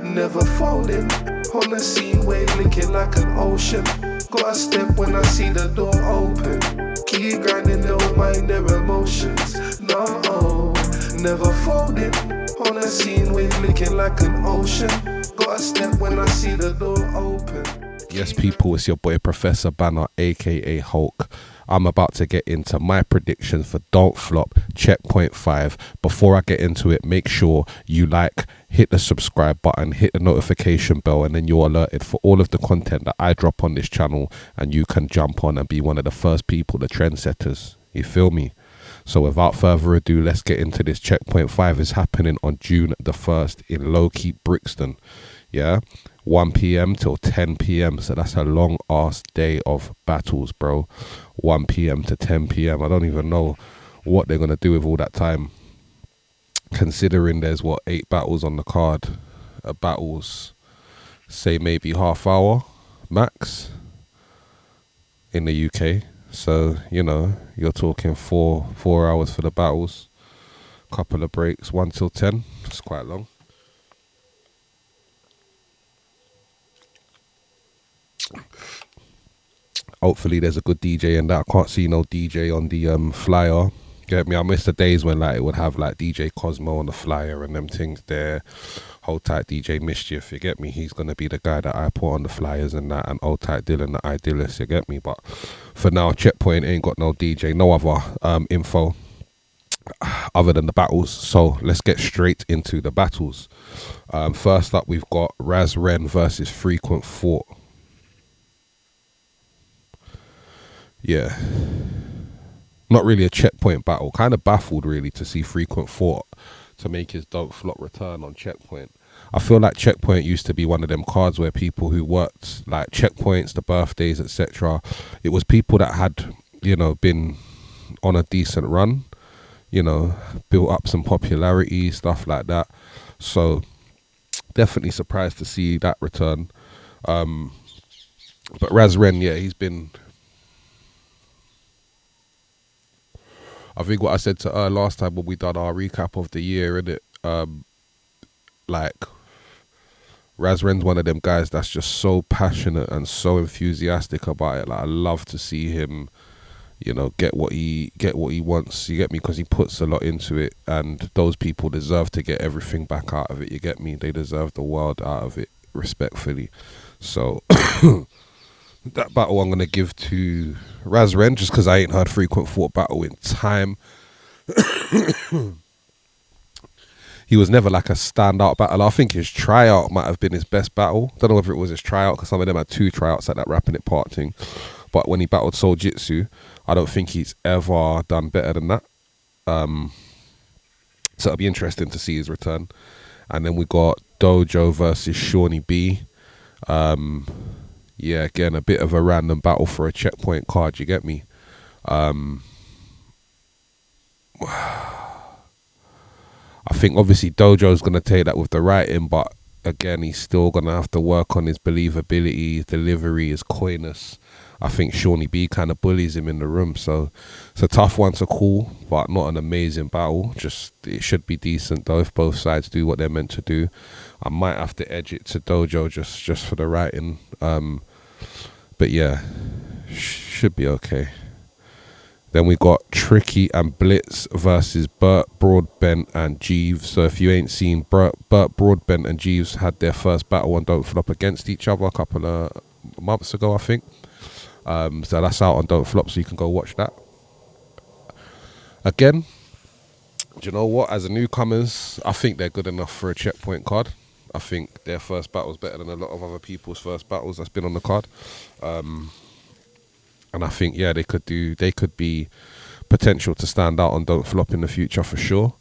never folding. On the scene, wave licking like an ocean. Got a step when I see the door open. Keep grinding, don't mind their emotions. No, never folding. On the scene, wave licking like an ocean. Got a step when I see the door open. Yes, people, it's your boy Professor Banner, aka Hulk. I'm about to get into my predictions for Don't Flop Checkpoint 5. Before I get into it, make sure you like, hit the subscribe button, hit the notification bell, and then you're alerted for all of the content that I drop on this channel, and you can jump on and be one of the first people, the trendsetters. You feel me? So without further ado, let's get into this. Checkpoint 5 is happening on June the 1st in Low-Keep, Brixton. Yeah, 1 p.m. till 10 p.m. So that's a long ass day of battles, bro. 1 p.m. to 10 p.m. I don't even know what they're going to do with all that time, considering there's, 8 battles on the card. Battles, say maybe half hour max in the UK. So, you know, you're talking 4 hours for the battles. Couple of breaks, 1 till 10. It's quite long. Hopefully there's a good DJ in that. I can't see no DJ on the flyer. Get me? I miss the days when like it would have like DJ Cosmo on the flyer and them things there. Hold tight DJ Mischief, you get me? He's gonna be the guy that I put on the flyers and that, and Hold Tight Dylan, the Idealist, you get me? But for now, Checkpoint ain't got no DJ, no other info other than the battles. So let's get straight into the battles. First up, we've got Raz Ren versus Frequent Thought. Yeah, not really a Checkpoint battle. Kind of baffled really to see Frequent Thought to make his Don't Flop return on Checkpoint. I feel like Checkpoint used to be one of them cards where people who worked like checkpoints, the birthdays, etc. It was people that had, you know, been on a decent run, you know, built up some popularity, stuff like that. So definitely surprised to see that return. But Raz Ren, yeah, he's been, I think what I said to her last time when we done our recap of the year, innit? Like, Raz Ren's one of them guys that's just so passionate and so enthusiastic about it. Like, I love to see him, you know, get what he wants. You get me? Because he puts a lot into it, and those people deserve to get everything back out of it. You get me? They deserve the world out of it, respectfully. So that battle I'm gonna give to Raz Ren, just because I ain't heard Frequent Thought battle in time. He was never like a standout battle. I think his tryout might have been his best battle. Don't know whether it was his tryout, because some of them had 2 tryouts at that Rapping It Part thing. But when he battled Soul Jitsu, I don't think he's ever done better than that. So it'll be interesting to see his return. And then we got Dojo versus Shawnee B. Yeah, again, a bit of a random battle for a Checkpoint card, you get me? I think obviously Dojo's going to take that with the writing, but again, he's still going to have to work on his believability, his delivery, his coyness. I think Shawnee B kind of bullies him in the room, so it's a tough one to call, but not an amazing battle. Just, it should be decent though if both sides do what they're meant to do. I might have to edge it to Dojo just for the writing, but yeah, should be okay. Then we got Tricky and Blitz versus Burt Broadbent and Jeeves. So if you ain't seen, Burt Broadbent and Jeeves had their first battle on Don't Flop against each other a couple of months ago, I think. So that's out on Don't Flop, so you can go watch that. Again, do you know what? As a newcomers, I think they're good enough for a Checkpoint card. I think their first battle is better than a lot of other people's first battles that's been on the card. And I think, yeah, they could be potential to stand out on Don't Flop in the future for sure.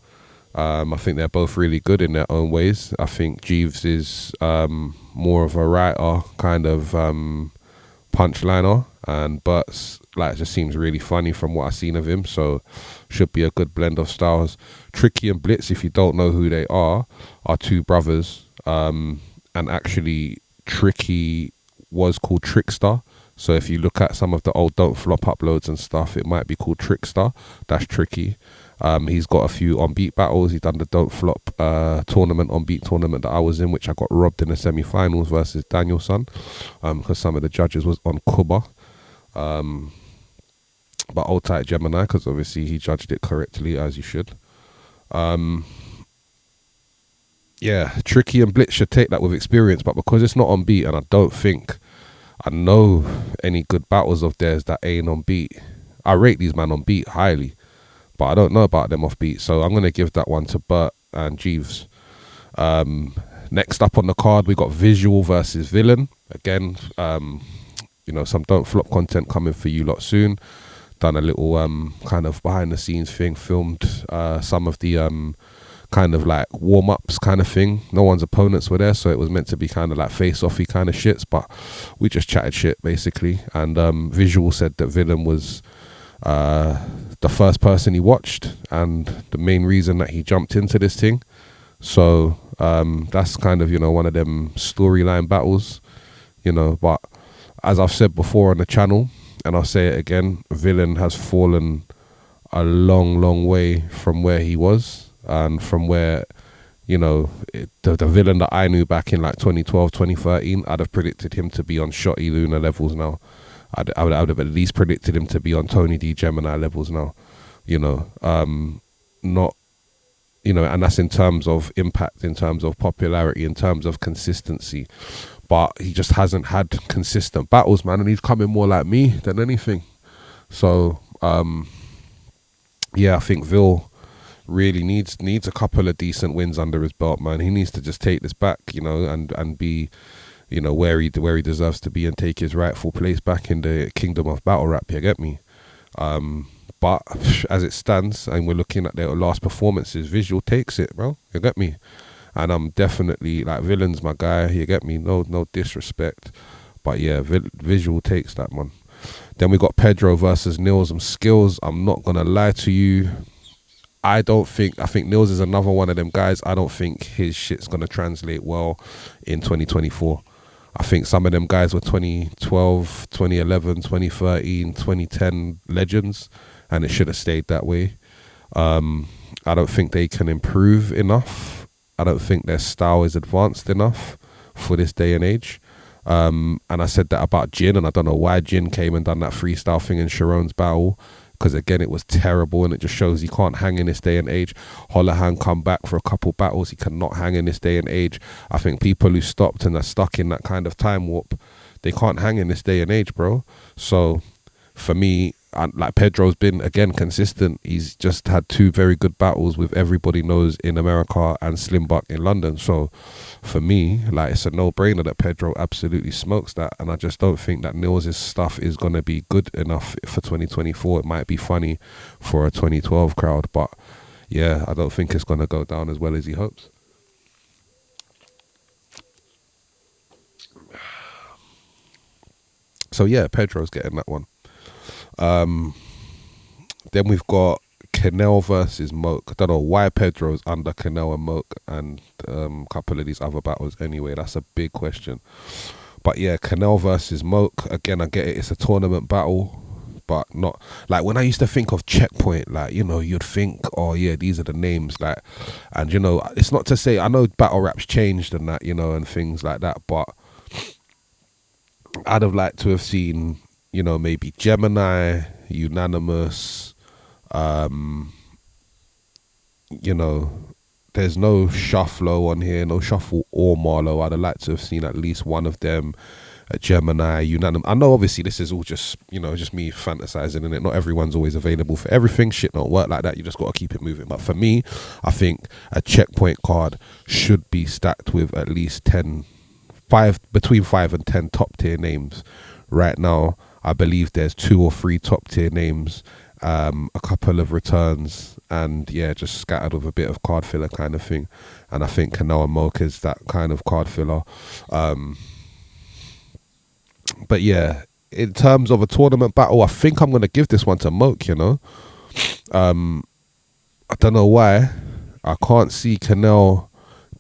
I think they're both really good in their own ways. I think Jeeves is more of a writer, kind of punchliner, and Bert's like just seems really funny from what I've seen of him. So should be a good blend of styles. Tricky and Blitz, if you don't know who they are 2 brothers. And actually, Tricky was called Trickster. So if you look at some of the old Don't Flop uploads and stuff, it might be called Trickster. That's Tricky. He's got a few unbeat battles. He's done the Don't Flop tournament, unbeat tournament that I was in, which I got robbed in the semi-finals versus Danielson, because some of the judges was on Kuba. But old tight Gemini, because obviously he judged it correctly, as you should. Yeah, Tricky and Blitz should take that with experience, but because it's not on beat, and I don't think I know any good battles of theirs that ain't on beat. I rate these man on beat highly, but I don't know about them off beat, so I'm going to give that one to Bert and Jeeves. Next up on the card, we got Visual versus Villain. Again, some Don't Flop content coming for you lot soon. Done a little kind of behind the scenes thing, filmed some of the kind of like warm-ups kind of thing. No one's opponents were there, so it was meant to be kind of like face-offy kind of shits, but we just chatted shit basically. And Visual said that Villain was the first person he watched and the main reason that he jumped into this thing. So that's kind of, one of them storyline battles, but as I've said before on the channel, and I'll say it again, Villain has fallen a long, long way from where he was, and from where, the Villain that I knew back in like 2012, 2013, I'd have predicted him to be on Shotty Lunar levels now. I would have at least predicted him to be on Tony D Gemini levels now, not, and that's in terms of impact, in terms of popularity, in terms of consistency. But he just hasn't had consistent battles, man, and he's coming more like me than anything. So, I think Vil really needs a couple of decent wins under his belt, man. He needs to just take this back, and be, where he deserves to be, and take his rightful place back in the kingdom of battle rap. You get me? But as it stands, and we're looking at their last performances, Visual takes it, bro. You get me? And I'm definitely like, Villain's my guy. You get me? No disrespect, but yeah, Visual takes that one. Then we got Pedro versus Nils and Skills. I'm not gonna lie to you. I think Nils is another one of them guys. I don't think his shit's gonna translate well in 2024. I think some of them guys were 2012, 2011, 2013, 2010 legends, and it should have stayed that way. I don't think they can improve enough. I don't think their style is advanced enough for this day and age. And I said that about Jin, and I don't know why Jin came and done that freestyle thing in Sharon's battle, because again, it was terrible, and it just shows he can't hang in this day and age. Holohan come back for a couple battles. He cannot hang in this day and age. I think people who stopped and are stuck in that kind of time warp, they can't hang in this day and age, bro. So for me, like, Pedro's been, again, consistent. He's just had two very good battles with Everybody Knows in America and Slim Buck in London. So for me, like, it's a no-brainer that Pedro absolutely smokes that. And I just don't think that Nils' stuff is going to be good enough for 2024. It might be funny for a 2012 crowd, but yeah, I don't think it's going to go down as well as he hopes. So yeah, Pedro's getting that one. Then we've got Canel versus Moke. I don't know why Pedro's under Canel and Moke, and a couple of these other battles anyway. That's a big question. But yeah, Canel versus Moke. Again, I get it. It's a tournament battle, but not like when I used to think of Checkpoint. Like, you'd think, oh yeah, these are the names. Like, and it's not to say, I know battle rap's changed and that, and things like that. But I'd have liked to have seen, maybe Gemini, Unanimous, there's no Shufflo on here, no Shuffle or Marlow. I'd have liked to have seen at least one of them, a Gemini, Unanimous. I know obviously this is all just, just me fantasizing, and not everyone's always available for everything. Shit don't work like that. You just got to keep it moving. But for me, I think a Checkpoint card should be stacked with at least between 5 and 10 top tier names. Right now, I believe there's 2 or 3 top tier names, a couple of returns, and yeah, just scattered with a bit of card filler kind of thing. And I think Canal and Moke is that kind of card filler. But yeah, in terms of a tournament battle, I think I'm going to give this one to Moke, I don't know why. I can't see Canal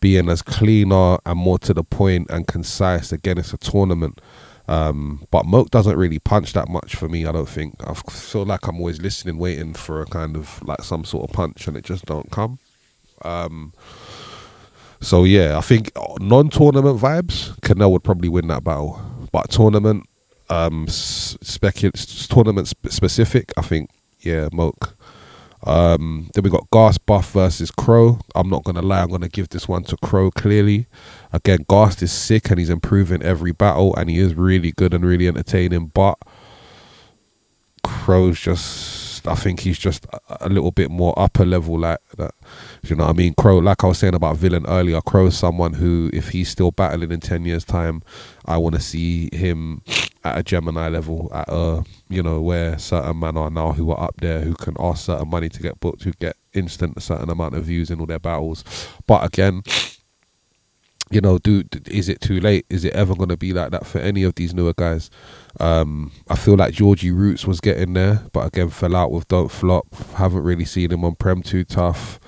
being as cleaner and more to the point and concise. Again, it's a tournament. But Moke doesn't really punch that much for me, I don't think. I feel like I'm always listening, waiting for a kind of like some sort of punch, and it just don't come. So yeah, I think non-tournament vibes, Canelo would probably win that battle. But tournament, tournament specific, I think, yeah, Moke. Then we got Gas Buff versus Crow. I'm not gonna lie, I'm gonna give this one to Crow clearly. Again, Gas is sick and he's improving every battle, and he is really good and really entertaining. But Crow's just, I think he's just a little bit more upper level like that. You know what I mean? Crow, like I was saying about Villain earlier, Crow's someone who, if he's still battling in 10 years' time, I want to see him at a Gemini level, at a, you know, where certain men are now who are up there, who can ask certain money to get booked, who get instant a certain amount of views in all their battles. But again, you know, is it too late? Is it ever going to be like that for any of these newer guys? I feel like Georgie Roots was getting there, but again, fell out with Don't Flop. Haven't really seen him on Prem Too Tough.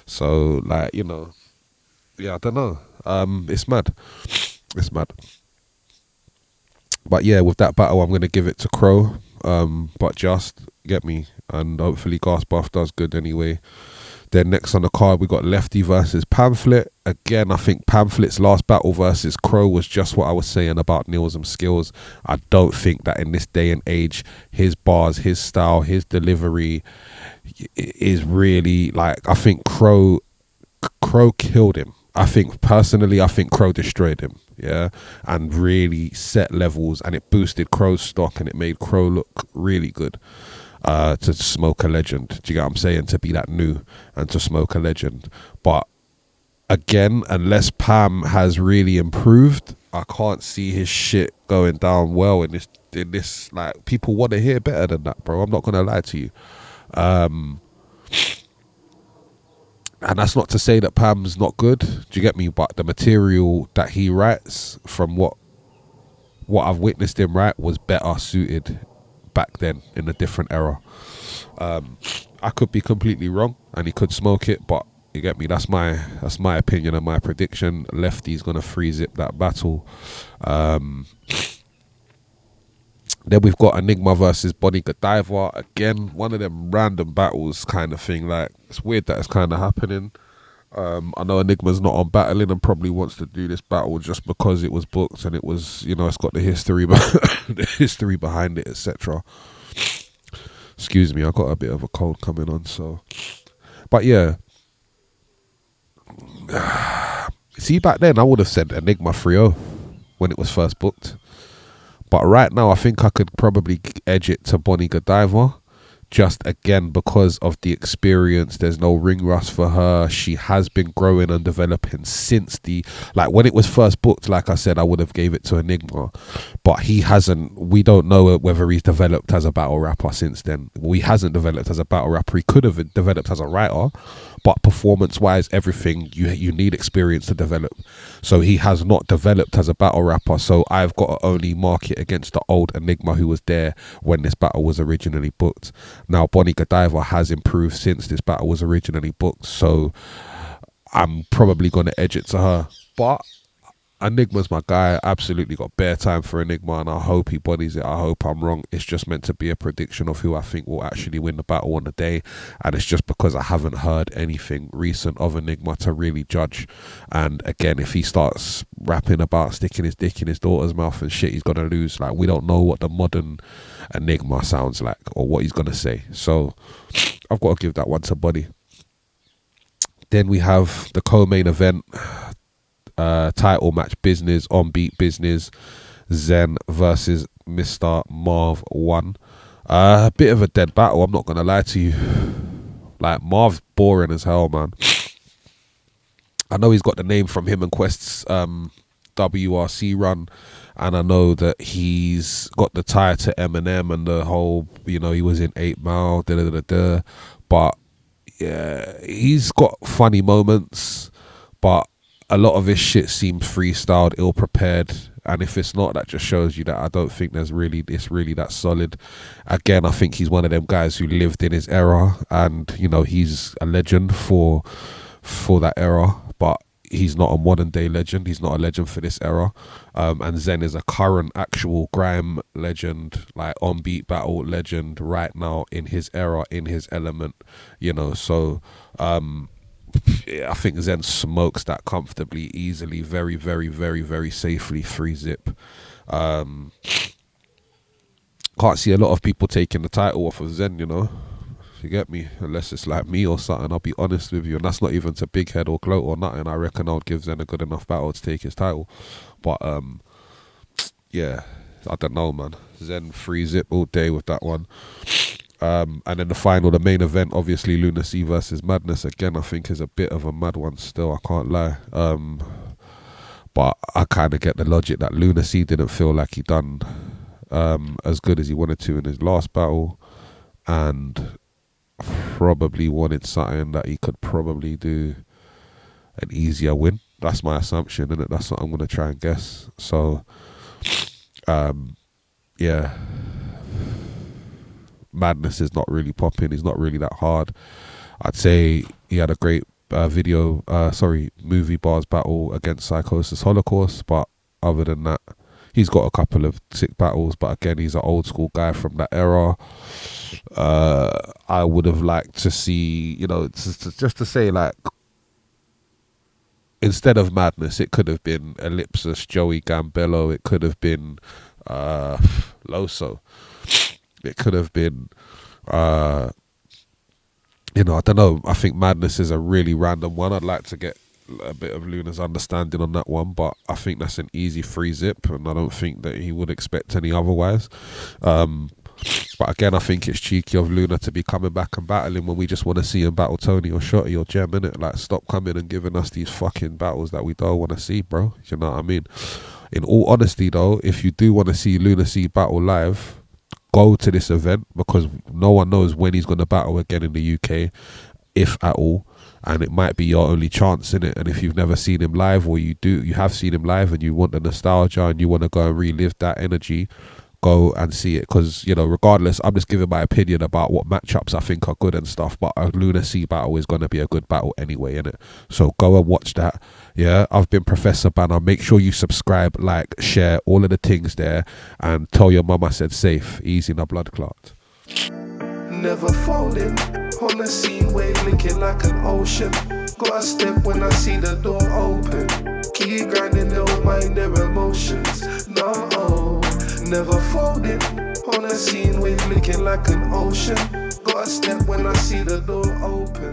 So, like, you know, yeah, I don't know. It's mad. It's mad. But yeah, with that battle, I'm going to give it to Crow. But just, get me. And hopefully Gas Buff does good anyway. Then next on the card, we got Lefty versus Pamphlet. Again, I think Pamphlet's last battle versus Crow was just what I was saying about Neilsom's skills. I don't think that in this day and age, his bars, his style, his delivery is really, like, I think Crow killed him. I think Crow destroyed him, yeah, and really set levels, and it boosted Crow's stock, and it made Crow look really good. To smoke a legend, do you get what I'm saying? To be that new and to smoke a legend. But again, unless Pam has really improved, I can't see his shit going down well in this. Like, people want to hear better than that, bro. I'm not gonna lie to you. And that's not to say that Pam's not good. Do you get me? But the material that he writes, from what I've witnessed him write, was better suited back then in a different era. I could be completely wrong, and he could smoke it, but you get me. That's my opinion and my prediction. Lefty's gonna freeze it that battle. Then we've got Enigma versus Bonnie Godiva. Again, one of them random battles kind of thing. Like, it's weird that it's kind of happening. I know Enigma's not on battling and probably wants to do this battle just because it was booked and it was, you know, it's got the history, the history behind it, etc. Excuse me, I got a bit of a cold coming on, so. But yeah, see, back then I would have said Enigma 3-0 when it was first booked. But right now, I think I could probably edge it to Bonnie Godiva. Just again, because of the experience, there's no ring rust for her. She has been growing and developing since when it was first booked. Like I said, I would have gave it to Enigma, but he hasn't. We don't know whether he's developed as a battle rapper since then. He hasn't developed as a battle rapper. He could have developed as a writer, but performance-wise, everything, you need experience to develop. So he has not developed as a battle rapper. So I've got to only mark it against the old Enigma who was there when this battle was originally booked. Now, Bonnie Godiva has improved since this battle was originally booked, so I'm probably going to edge it to her. But Enigma's my guy. Absolutely got bare time for Enigma, and I hope he bodies it. I hope I'm wrong. It's just meant to be a prediction of who I think will actually win the battle on the day, and it's just because I haven't heard anything recent of Enigma to really judge. And again, if he starts rapping about sticking his dick in his daughter's mouth and shit, he's gonna lose. Like, we don't know what the modern Enigma sounds like or what he's gonna say, so I've got to give that one to Buddy. Then we have the co-main event, title match business, on beat business, Zen versus Mr. Marv 1. A bit of a dead battle, I'm not gonna lie to you. Like, Marv's boring as hell, man. I know he's got the name from him and Quest's WRC run, and I know that he's got the tie to Eminem and the whole, you know, he was in 8 Mile, but yeah, he's got funny moments, but a lot of his shit seems freestyled, ill prepared, and if it's not, that just shows you that I don't think it's really that solid. Again, I think he's one of them guys who lived in his era, and you know, he's a legend for that era. But he's not a modern day legend. He's not a legend for this era. And Zen is a current actual grime legend, like on beat battle legend right now in his era, in his element, you know. So yeah, I think Zen smokes that comfortably, easily, very, very, very, very safely, 3-zip. Can't see a lot of people taking the title off of Zen, you know. You get me? Unless it's like me or something, I'll be honest with you. And that's not even to big head or gloat or nothing. I reckon I would give Zen a good enough battle to take his title. But yeah, I don't know, man. Zen 3-zip all day with that one. And then the final, the main event, obviously Lunar C versus Madness. Again, I think is a bit of a mad one still, I can't lie. But I kind of get the logic that Lunar C didn't feel like he done as good as he wanted to in his last battle, and probably wanted something that he could probably do an easier win. That's my assumption, and that's what I'm going to try and guess. So yeah, Madness is not really popping. He's not really that hard. I'd say he had a great movie bars battle against Psychosis Holocaust, but other than that, he's got a couple of sick battles. But again, he's an old school guy from that era. I would have liked to see, you know, just to say, like, instead of Madness, it could have been Ellipsis, Joey Gambello. It could have been Loso. It could have been, you know, I don't know. I think Madness is a really random one. I'd like to get a bit of Lunar's understanding on that one, but I think that's an easy 3-zip, and I don't think that he would expect any otherwise. But again, I think it's cheeky of Lunar to be coming back and battling when we just want to see him battle Tony or Shotty or Gem, innit? Like, stop coming and giving us these fucking battles that we don't want to see, bro. You know what I mean? In all honesty, though, if you do want to see Lunar C battle live, go to this event, because no one knows when he's going to battle again in the UK, if at all, and it might be your only chance in it. And if you've never seen him live, or you have seen him live and you want the nostalgia and you want to go and relive that energy, go and see it. Because, you know, regardless, I'm just giving my opinion about what matchups I think are good and stuff, but a Lunar C battle is going to be a good battle anyway, innit? So go and watch that. Yeah, I've been Professor Banner. Make sure you subscribe, like, share, all of the things there, and tell your mum I said safe. Easy, no blood clot. Never folding on the scene, wave linking like an ocean. Got a step when I see the door open. Keep grinding, don't mind their emotions. No, never folding on the scene, wave linking like an ocean. Got a step when I see the door open.